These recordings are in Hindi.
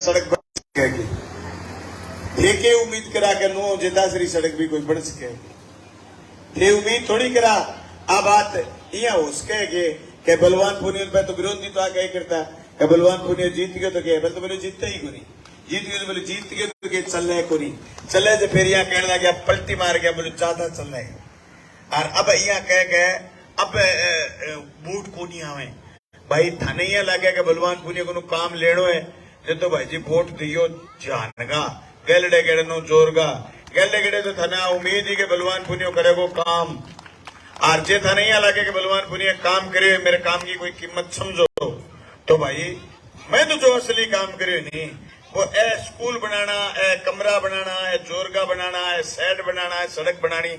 सड़क बन सकेगी। ठेके उम्मीद करा के नो जेदासरी सड़क भी कोई बन सकेगी। थे उम्मीद थोड़ी करा। आ बात यहाँ हो सके के बलवान पुनिया पे तो विरोध नहीं तो आ क्या करता है। बलवान पुनिया जीत गए तो क्या तो बोले जीतता ही को नहीं। जीत गए तो बोले जीत गए तो क्या चल रहा है को नहीं चले तो फिर यहाँ कहने लगा पलटी मार गया बोले ज्यादा चल रहा है। और अब यहाँ कह गए अब बूट को नहीं आवे भाई थाने यहाँ लगे के बलवान पुनिया को काम लेनो है जो तो भाई जी वोट दियो जानगा गलड़े गेड़े नो जोरगा गलड़े गेड़े तो थाना उम्मीद ही के बलवान पुनिया करेगो काम। और जे थाने यहाँ लगे के बलवान पुनिया काम करे मेरे काम की कोई कीमत समझो तो भाई मैं तो जो असली काम करे नहीं वो स्कूल बनाना कमरा बनाना जोरगा बनाना सेट बनाना सड़क बनानी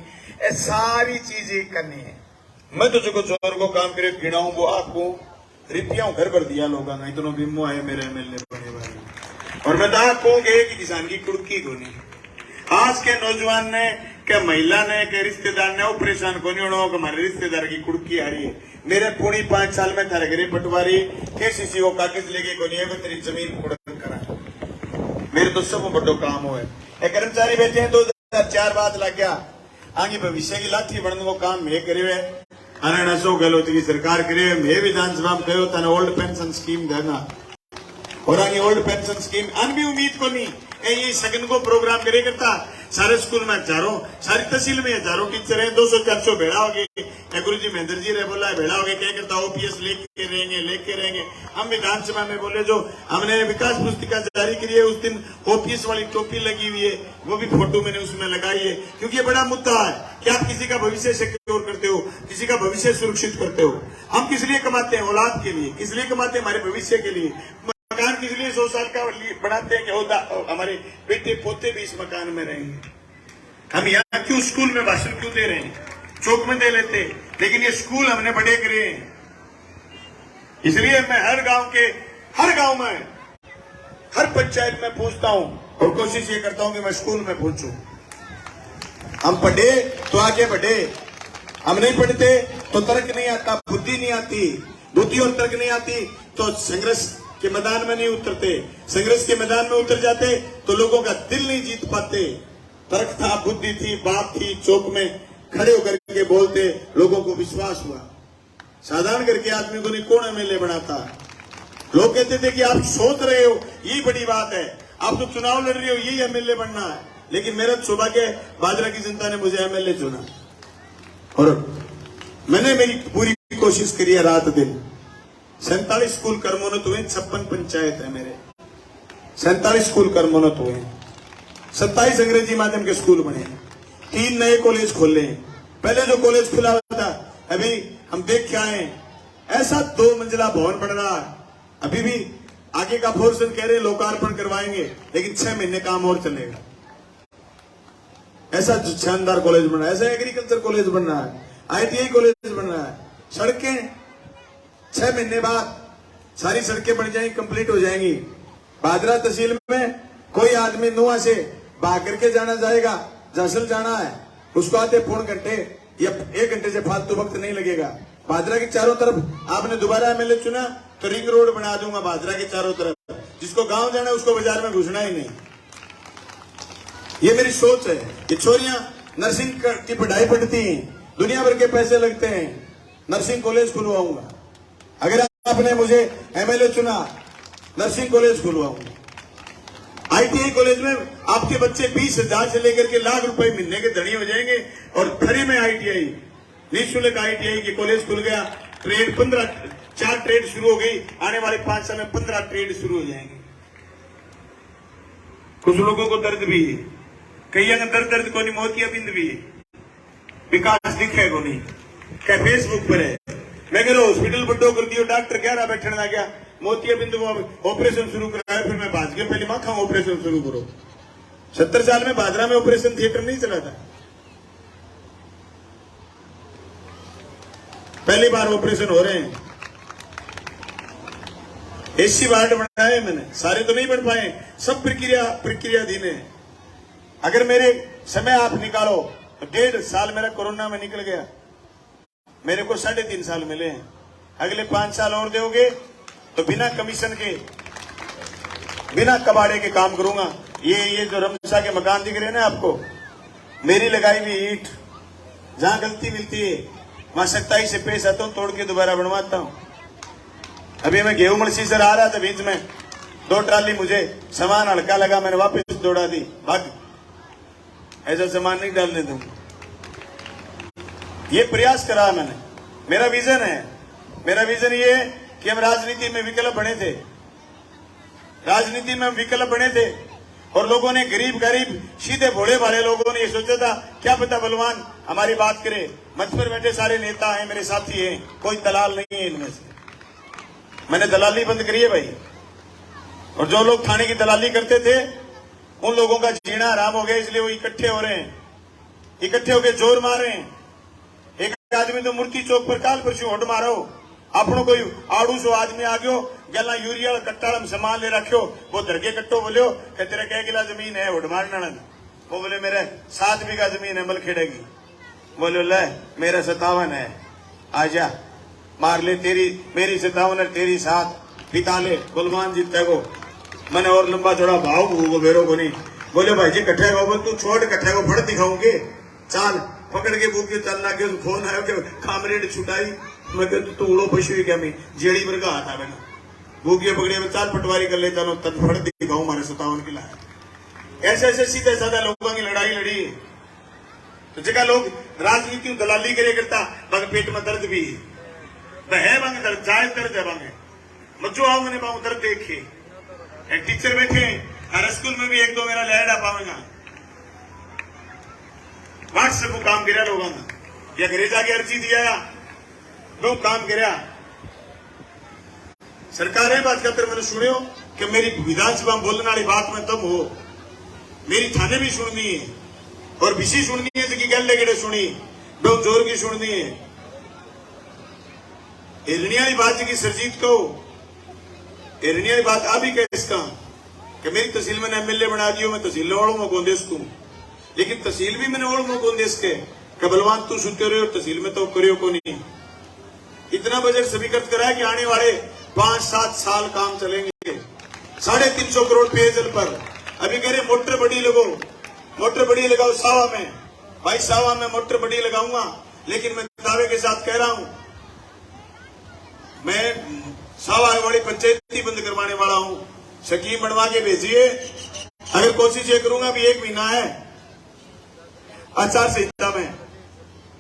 सारी चीजें करनी है। मैं तो जो जोर को काम करे गिनाऊं वो आपको रिपियां घर भर दिया लोगों ने इतना बिमो है मेरे एमएलए बने भाई। और मैं तो आपको कि किसान की कुड़की को नहीं आज के नौजवान ने के महिला ने के रिश्तेदार ने वो परेशान को नहीं होना हमारे रिश्तेदार की कुड़की आ रही है। मेरे पूरी 5 साल में थारे घरे पटवारी केसीसी को कागज लेके को नहीं है तेरी जमीन कुड़क करा मेरे तो सब बड़ो काम हो है। कर्मचारी बैठे हैं 2004 बाद लग गया आगे भविष्य की लाठी बनने को काम मैं करे हुए अरे अशोक गहलोत की सरकार करे मैं विधानसभा में कहो तने ओल्ड पेंशन स्कीम देना और आगे ओल्ड पेंशन स्कीम अन भी उम्मीद को नहीं ये सगन को प्रोग्राम करे करता सारे स्कूल में हजारों सारी तहसील में हजारों टीचर हैं 200-400 भेड़ा हो गए। गुरु जी महेंद्र जी ने बोला भेड़ा हो गए क्या करता ओपीएस लेके रहेंगे। हम विधानसभा में बोले जो हमने विकास पुस्तिका जारी करी है उस दिन ओपीएस वाली टोपी लगी हुई है वो भी फोटो मैंने उसमें लगाई है क्योंकि ये बड़ा मुद्दा है कि आप किसी का भविष्य सिक्योर करते हो किसी का भविष्य सुरक्षित करते हो। हम किस लिए कमाते हैं औलाद के लिए किस लिए कमाते हैं हमारे भविष्य के लिए। मकान किस लिए 100 साल का बनाते हैं कि हमारे बेटे पोते भी इस मकान में रहेंगे। हम यहाँ क्यों स्कूल में भाषण क्यों दे रहे हैं चौक में दे लेते लेकिन ये स्कूल हमने बड़े करे हैं। इसलिए मैं हर गांव में हर पंचायत में पहुंचता हूं और कोशिश ये करता हूं कि मैं स्कूल में पहुंचूं। हम पढ़े तो आगे बढ़े हम नहीं पढ़ते तो तर्क नहीं आता बुद्धि नहीं आती बुद्धि और तर्क नहीं आती तो संघर्ष के मैदान में नहीं उतरते। संघर्ष के मैदान में उतर जाते तो लोगों का दिल नहीं जीत पाते। तर्क था बुद्धि थी बात थी चौक में खड़े होकर के बोलते लोगों को विश्वास हुआ। साधारण करके आदमी को नहीं कौन एमएलए बनाता। लोग कहते थे कि आप सोच रहे हो यही बड़ी बात है आप तो चुनाव लड़ रहे हो यही एमएलए बनना है। लेकिन मेरा सौभाग्य बाजरा की जनता ने मुझे एमएलए चुना और मैंने मेरी पूरी कोशिश करी है रात दिन। 47 स्कूल कर्मोन्नत हुए 56 पंचायत है मेरे 47 स्कूल कर्मोन्नत हुए 27 अंग्रेजी माध्यम के स्कूल बने 3 नए कॉलेज खोले। पहले जो कॉलेज खुला हुआ था अभी हम देख के आए ऐसा 2 मंजिला भवन बन रहा है। अभी भी आगे का पोर्शन कह रहे लोकार्पण करवाएंगे लेकिन 6 महीने काम और चलेगा। ऐसा शानदार कॉलेज बन रहा है ऐसा एग्रीकल्चर कॉलेज बन रहा है आईटीआई कॉलेज बन रहा है। सड़कें 6 महीने बाद सारी सड़कें बन जाएंगी कंप्लीट हो जाएंगी। बादरा तहसील में कोई आदमी नुआ से भाग करके जाना जाएगा जसल जाना है उसको आते पौन घंटे या 1 घंटे से फालतू वक्त नहीं लगेगा। बादरा के चारों तरफ आपने दोबारा एमएलए चुना तो रिंग रोड बना दूंगा बादरा के चारों तरफ। जिसको गांव जाना है उसको बाजार में घुसना ही नहीं। ये मेरी सोच है। ये छोरियां नर्सिंग की पढ़ाई पढ़ती हैं दुनिया भर के पैसे लगते हैं नर्सिंग कॉलेज खुलवाऊंगा। अगर आपने मुझे एमएलए चुना नर्सिंग कॉलेज खुलवाऊंगा। आईटीआई कॉलेज में आपके बच्चे 20,000 से लेकर के लाख रुपए महीने के धनी हो जाएंगे और फ्री में आईटीआई निःशुल्क आईटीआई की कॉलेज खुल गया। ट्रेड 4 ट्रेड शुरू हो गई आने वाले 5 साल में 15 ट्रेड शुरू हो जाएंगे। कुछ लोगों को दर्द भी है कई अगर दर्द को नहीं मोतिया बिंद भी है विकास दिखे को नहीं क्या फेसबुक पर है। मैं कह रहा हॉस्पिटल बड्डो कर दियो डॉक्टर कह रहा बैठने लग गया मोतिया बिंदु ऑपरेशन शुरू कराया फिर मैं भाज गया पहले माखा ऑपरेशन शुरू करो। 70 साल में बाजरा में ऑपरेशन थिएटर नहीं चला था। पहली बार ऑपरेशन हो रहे हैं। एसी वार्ड बनाए मैंने सारे तो नहीं बन पाए सब प्रक्रियाधीन है। अगर मेरे समय आप निकालो तो 1.5 साल मेरा कोरोना में निकल गया। मेरे को 3.5 साल मिले हैं। अगले 5 साल और दोगे तो बिना कमीशन के बिना कबाड़े के काम करूंगा। ये जो रमसा के मकान दिख रहे हैं ना आपको, मेरी लगाई हुई ईंट, जहां गलती मिलती है वहां सख्ताई से पेश आता हूं, तोड़ के दोबारा बनवाता हूं। अभी मैं गेहूं मलसी से आ रहा था, बीच में 2 ट्राली मुझे सामान हल्का लगा, मैंने वापस दौड़ा दी, भाग, ऐसा सामान नहीं डालने दूं। ये प्रयास करा मैंने, मेरा विजन है। मेरा विजन ये है कि हम राजनीति में विकल्प बने थे, राजनीति में हम विकल्प बने थे, और लोगों ने, गरीब सीधे भोले भाले लोगों ने ये सोचा था क्या पता बलवान हमारी बात करे। मंच पर बैठे सारे नेता हैं, मेरे साथी हैं, कोई दलाल नहीं है इनमें से। मैंने दलाली बंद करी है भाई, और जो लोग थाने की दलाली करते थे उन लोगों का जीना आराम हो गया, इसलिए वो इकट्ठे हो रहे हैं, इकट्ठे होकर जोर मार रहे हैं। एक आदमी तो मूर्ति चौक पर काल परसों होट मारो, अपनो कोई आड़ू सो आदमी आ गयो, गला यूरिया कट्टा में सामान ले रखो, वो दरगे कट्टो बोलियो कि तेरा क्या किला जमीन है होट मारना। वो बोले मेरे 7 बीघा जमीन है मलखेड़ेगी। बोले ले मेरा 57 है, आजा मार ले, तेरी मेरी 57 है, तेरी 7 पिता ले, बलवान जीते को मैंने और लंबा चौड़ा भाव वो बेरो को नहीं। बोले भाई जी कट्ठे को तू छोड़, कट्ठे को फड़ दिखाऊंगे, चाल पकड़ के भूख चलना के फोन आयो कि कामरेड छुटाई। मैं तू उड़ो पशु क्या मैं जेड़ी पर का आता मैंने भूखिए पकड़िए चाल पटवारी कर ले, चलो तन फड़ दिखाऊं हमारे 57 किला है। ऐसे ऐसे सीधे साधा लोगों की लड़ाई लड़ी। तो जगह लोग राजनीति दलाली करे करता, बांगे पेट में दर्द भी है, बांगे दर्द जायज दर्द है, बांगे मजो आओ मैंने बांग दर्द देखे। एक टीचर बैठे हर स्कूल में भी 1-2 मेरा लहरा पावेगा, व्हाट्सएप को काम कर लोगों ने, या घरे जाके अर्जी दिया दो काम कर। सरकार है बात करते मैंने सुनियो कि मेरी विधानसभा में बोलने वाली बात में तुम हो, मेरी थाने भी सुननी है, और विशी सुननी है तो गल लेके सुनी, दो जोर की सुननी है। हिरनिया की बात की सरजीत को हिरनिया की बात आ भी कह इसका कि मेरी तहसील में एमएलए बना दियो, मैं तहसील ओढ़ में गोंदेश तू, लेकिन तहसील भी मैंने ओढ़ में गोंदेश के बलवान तू सुनते रहे, और तहसील में तो करियो को नहीं। इतना बजट समीकृत करा है कि आने वाले 5-7 साल काम चलेंगे 350 करोड़ पेयजल पर। अभी कह रहे मोटर बड़ी लगो, मोटर बड़ी लगाओ सावा में, भाई सावा में मोटर बड़ी लगाऊंगा, लेकिन मैं दावे के साथ कह रहा हूं मैं सावा वाली पंचायत ही बंद करवाने वाला हूं। स्कीम बनवा के भेजिए, अगर कोशिश ये करूंगा भी 1 महीना है आचार संहिता में,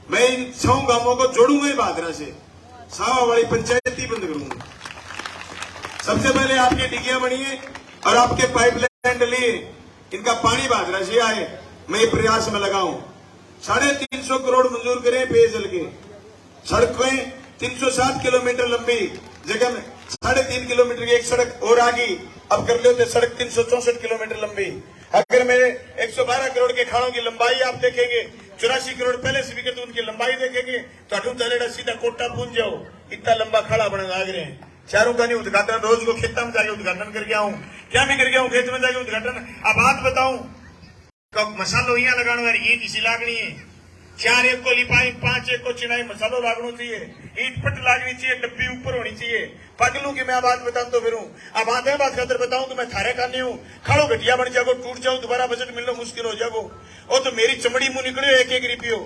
मैं इन 6 गांवों को जोड़ूंगा ही भादरा से, सावा वाली पंचायत ही बंद करूंगा। सबसे पहले आपकी डिगिया बनिए और आपके पाइपलाइन डलिए, इनका पानी भादरा से आए, मैं ये प्रयास में लगाऊं। 350 करोड़ मंजूर करें पेयजल के, सड़कें 307 किलोमीटर लंबी जगह में 3.5 किलोमीटर की एक सड़क और आ गई, अब कर लो तो सड़क 364 किलोमीटर लंबी। अगर मेरे 112 करोड़ के खाड़ों की लंबाई आप देखेंगे, 84 करोड़ पहले से भी उनकी लंबाई देखेंगे तो अठू चलेगा सीधा कोटा पहुंच जाओ, इतना लंबा खाड़ा बने लाग रहे हैं। चारों का नहीं उद्घाटन, रोज को खेत में जाके उद्घाटन करके आऊं, क्या मैं करके आऊं खेत में जाके उद्घाटन। अब बात बताऊं कब मसालो यहाँ लगाना है, ईट इसी लागनी है, 4 एक को लिपाई, 5 एक को चिनाई, मसालो लागना चाहिए, ईट पट लागनी चाहिए, डब्बी ऊपर होनी चाहिए। पगलू की मैं बात बताऊं तो फिर अब आधे बात खातर बताऊं तो मैं थारे का नहीं हूं, खाड़ो घटिया बन जाओ, टूट जाओ, दोबारा बजट मिलना मुश्किल हो जाओ। वो तो मेरी चमड़ी मुंह निकलो 1-1 रुपयो।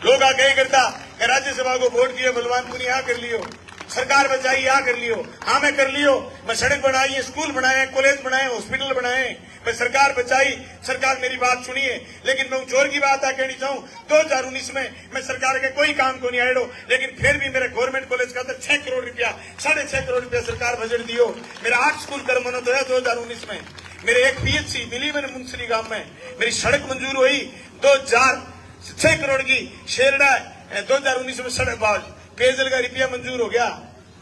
लोग आगे ही करता राज्यसभा को वोट दिए बलवानपुर यहाँ कर लियो, सरकार बचाई यहाँ कर लियो, हाँ मैं कर लियो, मैं सड़क बनाई है, स्कूल बनाए, कॉलेज बनाए, हॉस्पिटल बनाए, मैं सरकार बचाई, सरकार मेरी बात सुनिए। लेकिन मैं जोर की बात आ कहनी चाहूँ 2019 में मैं सरकार के कोई काम को नहीं आड़ो, लेकिन फिर भी मेरे गवर्नमेंट कॉलेज का 6 करोड़ रुपया 6.5 करोड़ रुपया सरकार बजट दियो। मेरा 8 स्कूल कर्मनो तो है 2019 में, मेरे एक PHC मिली मैंने मुंसली गांव में, मेरी सड़क मंजूर हुई 2006 करोड़ की शेरडा 2019 में सड़क पेयजल का रुपया मंजूर हो गया।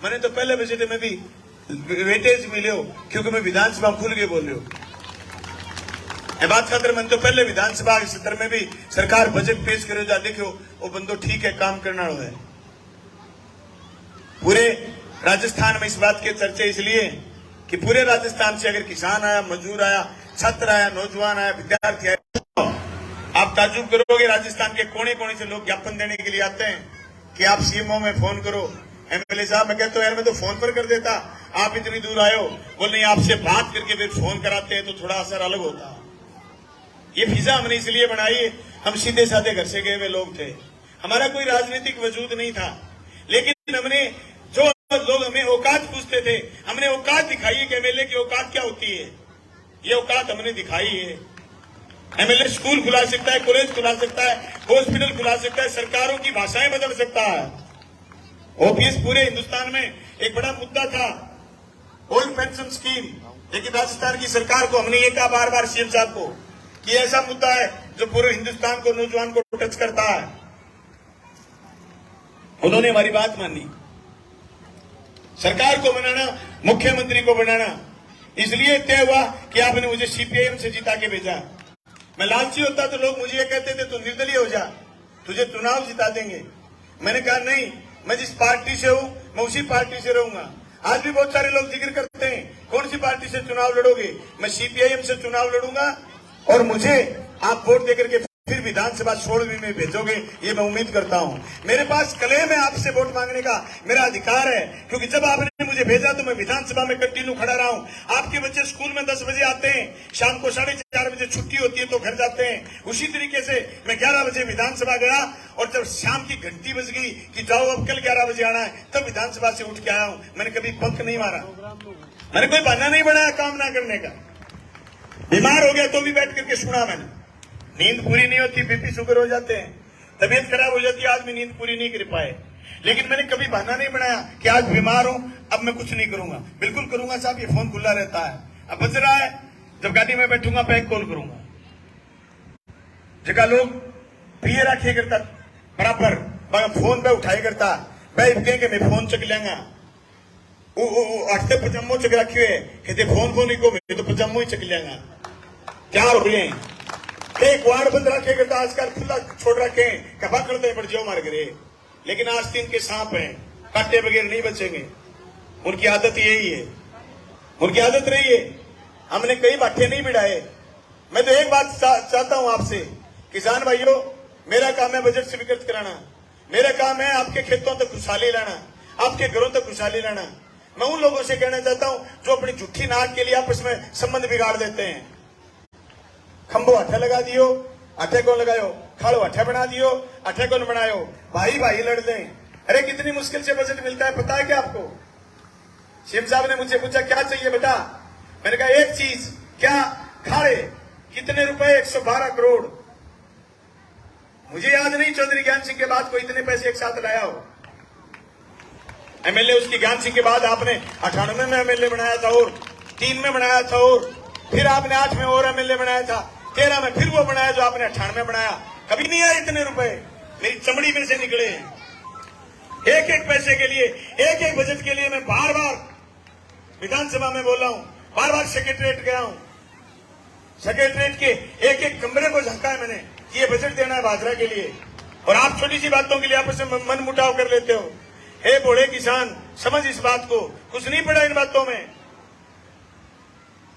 मैंने तो पहले बजट में भी वेटेज मिले हो क्योंकि मैं विधानसभा खुल के बोल रही हूँ। बात खातर मैंने तो पहले विधानसभा सत्र में भी सरकार बजट पेश करे जा देखो वो बंदो ठीक है काम करना है। पूरे राजस्थान में इस बात के चर्चा इसलिए कि पूरे राजस्थान से अगर किसान आया, मजदूर आया, छात्र आया, नौजवान आया, विद्यार्थी आया, आप ताजुब करोगे राजस्थान के कोने कोने से लोग ज्ञापन देने के लिए आते हैं कि आप सीएमओ में फोन करो, एमएलए साहब, मैं कहता हूँ यार मैं तो फोन पर कर देता, आप इतनी दूर आए हो। बोल नहीं, आपसे बात करके फिर फोन कराते हैं तो थोड़ा असर अलग होता। ये फिजा हमने इसलिए बनाई, हम सीधे साधे घर से गए हुए लोग थे, हमारा कोई राजनीतिक वजूद नहीं था, लेकिन हमने जो लोग हमें औकात पूछते थे, हमने औकात दिखाई है कि एमएलए की औकात क्या होती है। ये औकात हमने दिखाई है। एमएलए स्कूल खुला सकता है, कॉलेज खुला सकता है, हॉस्पिटल खुला सकता है, सरकारों की भाषाएं बदल सकता है। ओपीएस पूरे हिंदुस्तान में एक बड़ा मुद्दा था, ओल्ड पेंशन स्कीम, लेकिन राजस्थान की सरकार को हमने ये कहा बार बार सीएम साहब को कि ऐसा मुद्दा है जो पूरे हिंदुस्तान को, नौजवान को टच करता है। उन्होंने हमारी बात मानी। सरकार को बनाना, मुख्यमंत्री को बनाना इसलिए तय हुआ कि आपने मुझे सीपीआईएम से जिता के भेजा। मैं लालची होता तो लोग मुझे ये कहते थे तू निर्दलीय हो जा, तुझे चुनाव जिता देंगे। मैंने कहा नहीं, मैं जिस पार्टी से हूं मैं उसी पार्टी से रहूंगा। आज भी बहुत सारे लोग जिक्र करते हैं कौन सी पार्टी से चुनाव लड़ोगे, मैं सीपीआईएम से चुनाव लड़ूंगा और मुझे आप वोट देकर के फिर विधानसभा 16वीं में भेजोगे, ये मैं उम्मीद करता हूं। मेरे पास क्लेम है आपसे वोट मांगने का, मेरा अधिकार है, क्योंकि जब आपने मुझे भेजा तो मैं विधानसभा में कंटिन्यू खड़ा रहा हूं। आपके बच्चे स्कूल में 10 बजे आते हैं, शाम को 4:30 बजे छुट्टी होती है तो घर जाते हैं। उसी तरीके से मैं 11 बजे विधानसभा गया और जब शाम की घंटी बज गई कि जाओ अब कल 11 बजे आना है, तब विधानसभा से उठ के आया हूं। मैंने कभी बंक नहीं मारा, मैंने कोई बहाना नहीं बनाया काम ना करने का। बीमार हो गया तो भी बैठ करके सुना मैंने। नींद पूरी नहीं होती, बीपी शुगर हो जाते हैं, तबीयत खराब हो जाती है, आदमी नींद पूरी नहीं कर पाए, लेकिन मैंने कभी बहाना नहीं बनाया कि आज बीमार हूं अब मैं कुछ नहीं करूंगा। बिल्कुल करूंगा साहब, ये फोन खुला रहता है। अब बज रहा है, जब गाड़ी में बैठूंगा बैक कॉल करूंगा। जगह लोग पिए रखे करता बराबर, फोन पे उठाए करता, मैं कहेंगे मैं फोन चक लेंगा, अठते पजामो चक रखे हुए कहते फोन को नहीं को, मैं तो पजामो ही चक लेंगा। क्या हो रहे हैं, एक वार्ड बंद रखे करता, आजकल खुला छोड़ रखे हैं, कबा करते पड़ जाओ मार करे, लेकिन आज तीन के सांप हैं, काटे बगैर नहीं बचेंगे। उनकी आदत यही है, उनकी आदत रही है। हमने कई बातें नहीं बिड़ाए। मैं तो एक बात चाहता हूं आपसे, किसान भाइयों, मेरा काम है बजट स्वीकृत कराना, मेरा काम है आपके खेतों तक खुशहाली लाना, आपके घरों तक खुशहाली लाना। मैं उन लोगों से कहना चाहता हूं जो अपनी झूठी नाक के लिए आपस में संबंध बिगाड़ देते हैं। खंभो अठे लगा दियो, अठे को लगायो, खाड़ो अठे बना दियो, अठे को न बनायो, भाई भाई लड़ लें। अरे कितनी मुश्किल से बजट मिलता है पता है क्या आपको? सीएम साहब ने मुझसे पूछा क्या चाहिए बेटा, मैंने कहा एक चीज, क्या? खाड़े। कितने रुपए? 112 करोड़। मुझे याद नहीं चौधरी ज्ञान सिंह के बाद कोई इतने पैसे एक साथ लाया हो। एमएलए उसकी ज्ञान सिंह के बाद आपने 98 में एमएलए बनाया था और 3 में बनाया था और फिर आपने 8 में और एमएलए बनाया था, 13 में फिर वो बनाया जो आपने 98 में बनाया। कभी नहीं आए इतने रुपए, मेरी चमड़ी में से निकले हैं। एक एक पैसे के लिए, एक एक बजट के लिए मैं बार बार विधानसभा में बोला हूं, बार बार सेक्रेटरीट गया हूं, सेक्रेटरीट के एक एक कमरे को झांका है मैंने कि ये बजट देना है भादरा के लिए, और आप छोटी सी बातों के लिए आपस में मन मुटाव कर लेते हो। हे बूढ़े किसान, समझ इस बात को, कुछ नहीं पड़ा इन बातों में।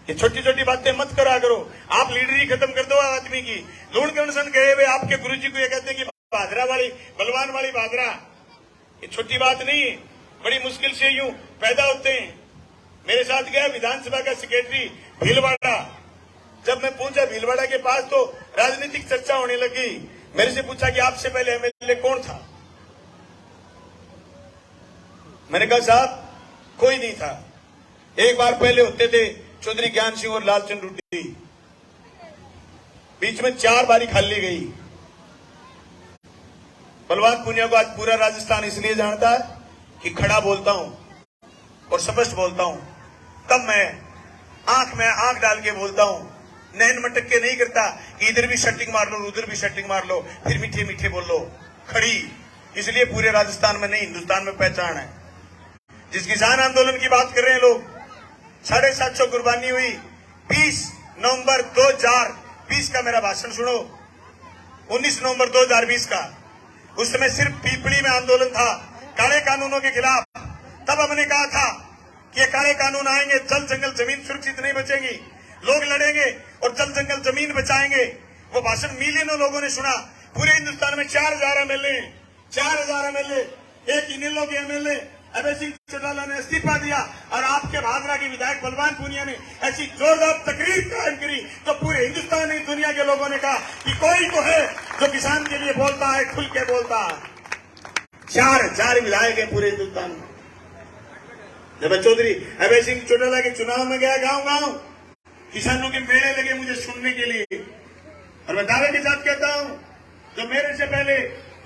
ये छोटी छोटी बातें मत करा करो, आप लीडरी खत्म कर दो आदमी की। लूण कमिशन गए हुए आपके गुरुजी को ये कहते हैं कि भादरा वाली, बलवान वाली भादरा, ये छोटी बात नहीं है, बड़ी मुश्किल से यूं पैदा होते हैं। मेरे साथ गया विधानसभा का सेक्रेटरी भीलवाड़ा, जब मैं पहुंचा भीलवाड़ा के पास तो राजनीतिक चर्चा होने लगी। मेरे से पूछा कि आपसे पहले एमएलए कौन था? मैंने कहा साहब कोई नहीं था, एक बार पहले होते थे चौधरी ज्ञान सिंह और लालचंद रुड्डी, बीच में 4 बारी खाली गई। बलवान पुनिया को आज पूरा राजस्थान इसलिए जानता है कि खड़ा बोलता हूं और स्पष्ट बोलता हूं, तब मैं आंख में आंख डाल के बोलता हूं, नैन मटक के नहीं करता कि इधर भी शटिंग मार लो उधर भी शटिंग मार लो फिर मीठे मीठे बोलो। खड़ी इसलिए पूरे राजस्थान में नहीं हिंदुस्तान में पहचान है। जिस किसान आंदोलन की बात कर रहे हैं लोग, 750 कुर्बानी हुई। 20 नवंबर 2020 का मेरा भाषण सुनो, 19 नवंबर 2020 का। उस समय सिर्फ पीपली में आंदोलन था काले कानूनों के खिलाफ। तब हमने कहा था कि ये काले कानून आएंगे, जल जंगल जमीन सुरक्षित नहीं बचेगी, लोग लड़ेंगे और जल जंगल जमीन बचाएंगे। वो भाषण मिलियनों लोगों ने सुना। पूरे हिंदुस्तान में 4000 एमएलए, 4000 एमएलए, एक इनेलो के एमएलए अभय सिंह चौटाला ने इस्तीफा दिया और आपके भादरा के विधायक बलवान पूनिया ने ऐसी जोरदार तकरीर कायम करी तो पूरे हिंदुस्तान नहीं दुनिया के लोगों ने कहा कि कोई तो है जो किसान के लिए बोलता है, खुल के बोलता है। 4,000 विधायक है पूरे हिंदुस्तान में। जब चौधरी अभय सिंह चौटाला के चुनाव में गया गांव-गांव, किसानों के मेले लगे मुझे सुनने के लिए, और मैं दावे के साथ कहता हूं जो मेरे से पहले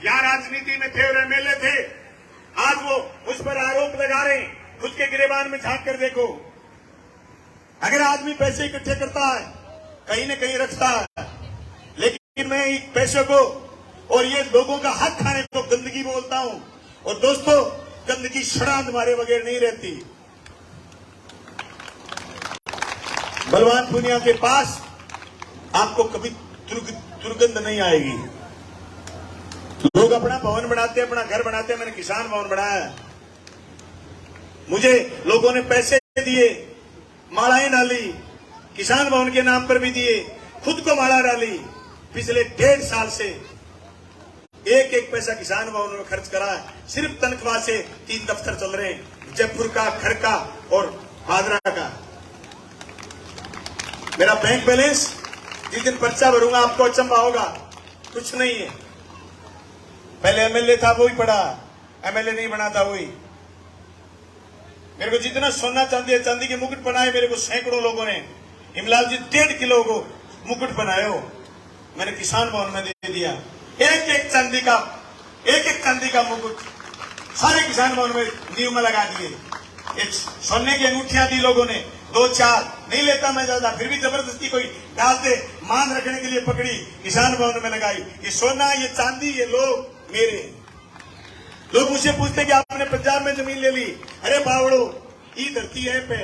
यहाँ राजनीति में थे और एमएलए थे, आज वो उस पर आरोप लगा रहे हैं। खुद के गिरेबान में झांक कर देखो। अगर आदमी पैसे इकट्ठे करता है, कहीं न कहीं रखता है, लेकिन मैं इन पैसे को और ये लोगों का हक खाने को गंदगी बोलता हूं। और दोस्तों, गंदगी शराब मारे बगैर नहीं रहती। बलवान पूनिया के पास आपको कभी दुर्गंध नहीं आएगी। लोग अपना भवन बनाते हैं, अपना घर बनाते हैं। मैंने किसान भवन बनाया, मुझे लोगों ने पैसे दिए, मालाएं डाली, किसान भवन के नाम पर भी दिए, खुद को माला डाली। पिछले 1.5 साल से एक पैसा किसान भवन में खर्च करा। सिर्फ तनख्वाह से 3 दफ्तर चल रहे हैं, जयपुर का, खड़का और भादरा का। मेरा बैंक बैलेंस जिस दिन पर्चा भरूंगा आपको अचंभा होगा, कुछ नहीं है। पहले एमएलए था वही पड़ा, एमएलए नहीं बना था वही। मेरे को जितना सोना चांदी है, चांदी के मुकुट बनाए मेरे को सैकड़ों लोगों ने। हिमलाल जी 1.5 किलो को मुकुट बनाए हो, मैंने किसान भवन में दे दिया। एक चांदी का मुकुट सारे किसान भवन में नींव में लगा दिए। एक सोने की अंगूठियां दी लोगों ने, 2-4 नहीं लेता मैं ज्यादा, फिर भी जबरदस्ती कोई डाल दे, मान रखने के लिए पकड़ी, किसान भवन में लगाई। ये सोना, ये चांदी, ये लोग मेरे। लोग मुझसे पूछते कि आपने पंजाब में जमीन ले ली। अरे बावड़ो, ये धरती है पे।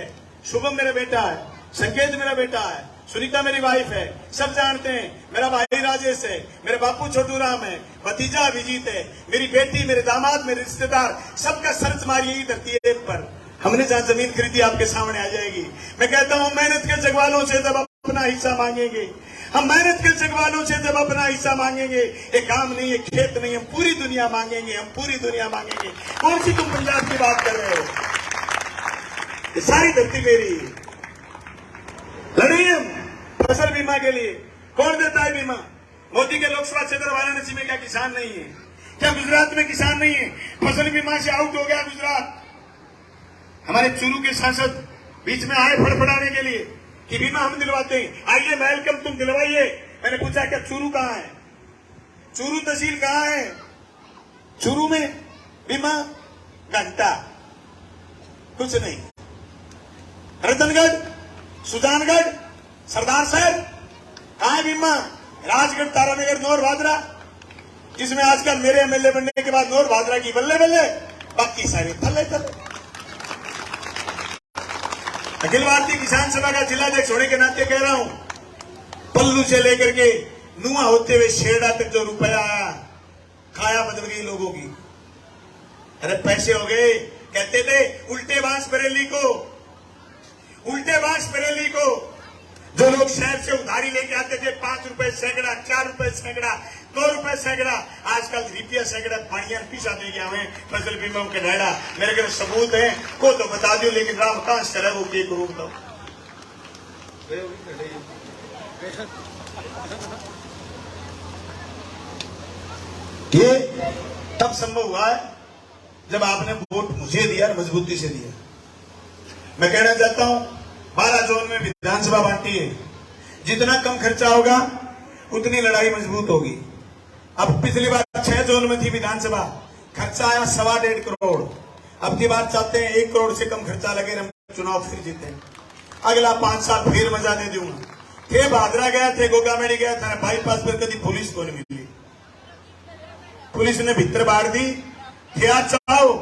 शुभम मेरा बेटा है, संकेत मेरा बेटा है, सुनीता मेरी वाइफ है, सब जानते हैं। मेरा भाई राजेश है, मेरे बापू छोटू राम है, भतीजा अभिजीत है, मेरी बेटी, मेरे दामाद, मेरे रिश्तेदार, सबका सर्च मारिए यही धरती है पर। हमने जहां जमीन खरीदी आपके सामने आ जाएगी। मैं कहता हूं मेहनत के जगवालों से जब अपना हिस्सा मांगेंगे, हम मेहनत के जगवालों से जब अपना हिस्सा मांगेंगे, ये काम नहीं है, खेत नहीं, हम पूरी दुनिया मांगेंगे, हम पूरी दुनिया मांगेंगे। कौन सी तुम पंजाब की बात कर रहे हो? ये सारी धरती मेरी। लड़े हम फसल बीमा के लिए। कौन देता है बीमा? मोदी के लोकसभा क्षेत्र वाराणसी में क्या किसान नहीं है? क्या गुजरात में किसान नहीं है? फसल बीमा से आउट हो गया गुजरात। हमारे चूरू के सांसद बीच में आए फड़फड़ाने के लिए कि बीमा हम दिलवाते हैं। आइए वेलकम, तुम दिलवाइए। मैंने पूछा क्या चूरू कहाँ है? चूरू तहसील कहाँ है? चूरू में बीमा घंटा कुछ नहीं। रतनगढ़, सुजानगढ़, सरदार साहब कहाँ है बीमा? राजगढ़, तारानगर, नौर भादरा, जिसमें आजकल मेरे एमएलए बनने के बाद नौर भादरा की बल्ले बल्ले, बाकी सारे थल्ले थल्ले। अखिल भारतीय किसान सभा का जिलाध्यक्ष होने के नाते कह रहा हूं, पल्लू से लेकर के नुआ होते हुए शेड़ा तक जो रुपया आया, खाया बदल गई लोगों की। अरे पैसे हो गए। कहते थे उल्टे बांस बरेली को, जो लोग शहर से उधारी लेके आते थे, 5 रुपए सैकड़ा, 4 रुपए सैकड़ा, 2 रुपए सैकड़ा, आजकल रुपया सैकड़ा पानिया पीछा दे गया हमें फसल बीमा के ढाड़ा। मेरे घर सबूत है को तो बता दो, लेकिन राम कहां से वो के करूं तो ये तब संभव हुआ है जब आपने वोट मुझे दिया, मजबूती से दिया। मैं कहना चाहता हूं 12 जोन में विधानसभा बांटी है। जितना कम खर्चा होगा उतनी लड़ाई मजबूत होगी। अब पिछली बार 6 जोन में थी विधानसभा, खर्चा आया 1.25 करोड़। अब की बार चाहते हैं 1 करोड़ से कम खर्चा लगे, हम चुनाव फिर जीते। अगला 5 साल फिर मजा दे दूंगा। थे भादरा गया थे, गोगामेड़ी गया था, बाईपास पर कभी पुलिस को नहीं मिली। पुलिस ने भीतर बाढ़ दी। क्या चाहो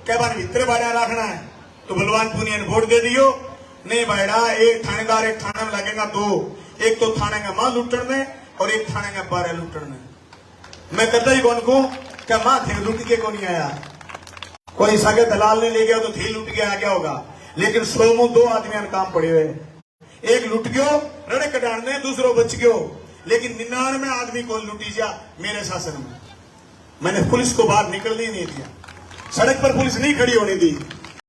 क्या बार भीतर बाढ़ा रखना है तो बलवान पूनिया ने वोट दे दियो। नहीं भाईड़ा, एक थानेदार एक थाने में लगेगा 2, एक तो थाने का मां लुटन में और एक थाने का 12 लुटन में। मैं कहता ही कौन को क्या मां थे लुट के को नहीं आया। कोई सागे दलाल ने ले गया तो थे लुट के आ गया होगा, लेकिन 100 में 2 आदमी काम पड़े हुए। एक लुट गयो रड़े कटाने, दूसरो बच गयो, लेकिन 99 आदमी को लुटी जा मेरे शासन में। मैंने पुलिस को बाहर निकलने नहीं दिया। सड़क पर पुलिस नहीं खड़ी होने दी।